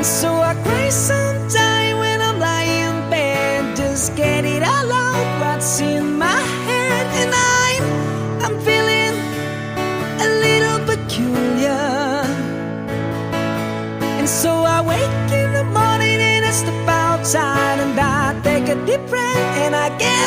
So I cry sometime when I'm lying in bed, just get it all out what's in my head. And I'm feeling a little peculiar. And so I wake in the morning and I step outside and I take a deep breath and I get